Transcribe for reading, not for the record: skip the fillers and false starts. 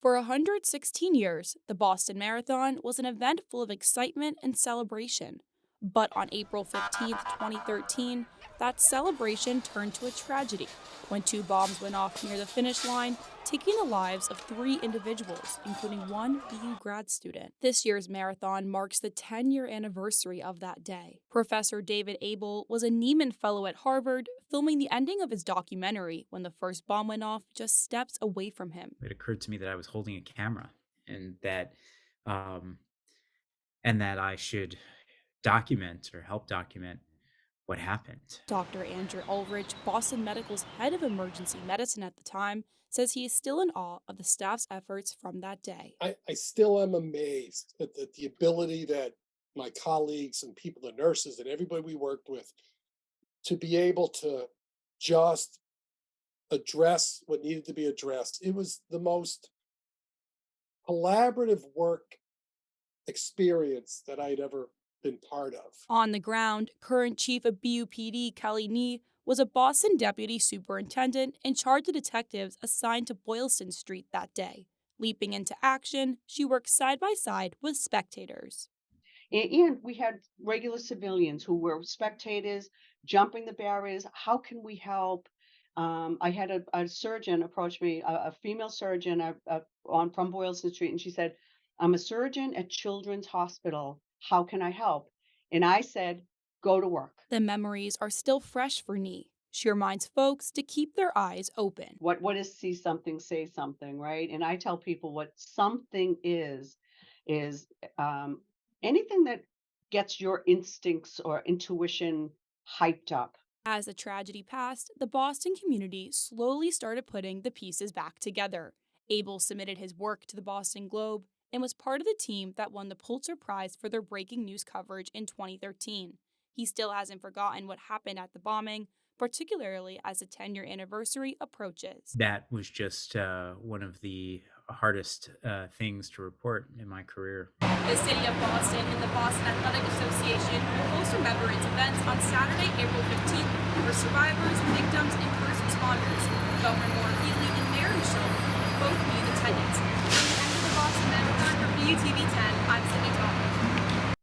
For 116 years, the Boston Marathon was an event full of excitement and celebration. But on April 15th, 2013, that celebration turned to a tragedy when two bombs went off near the finish line, taking the lives of three individuals, including one BU grad student. This year's marathon marks the 10-year anniversary of that day. Professor David Abel was a Neiman Fellow at Harvard, filming the ending of his documentary when the first bomb went off just steps away from him. It occurred to me that I was holding a camera and um, that I should document or help document what happened. Dr. Andrew Ulrich, Boston Medical's head of emergency medicine at the time, says he is still in awe of the staff's efforts from that day. I still am amazed at the ability that my colleagues and people, the nurses and everybody we worked with, to be able to just address what needed to be addressed. It was the most collaborative work experience that I'd ever been part of. On the ground, current chief of BUPD Kelly Nee was a Boston deputy superintendent in charge of detectives assigned to Boylston Street that day. Leaping into action, she worked side by side with spectators. And we had regular civilians who were spectators, jumping the barriers. How can we help? I had a surgeon approach me, a female surgeon on from Boylston Street, and she said, "I'm a surgeon at Children's Hospital. How can I help?" And I said, "Go to work. The memories are still fresh for Nee. She reminds folks to keep their eyes open. What is see something, say something, right?" And I tell people what something is um, anything that gets your instincts or intuition hyped up. As the tragedy passed, the Boston community slowly started putting the pieces back together. Abel submitted his work to the Boston Globe and was part of the team that won the Pulitzer Prize for their breaking news coverage in 2013. He still hasn't forgotten what happened at the bombing, particularly as the 10-year anniversary approaches. That was just one of the hardest things to report in my career. The City of Boston and the Boston Athletic Association will host remembrance events on Saturday, April 15th for survivors, victims, and first responders. Governor Moore Healy and Mayor Michelle will both be in attendance. From the end of the Boston Marathon for BUTV 10, I'm Sydney Thomas.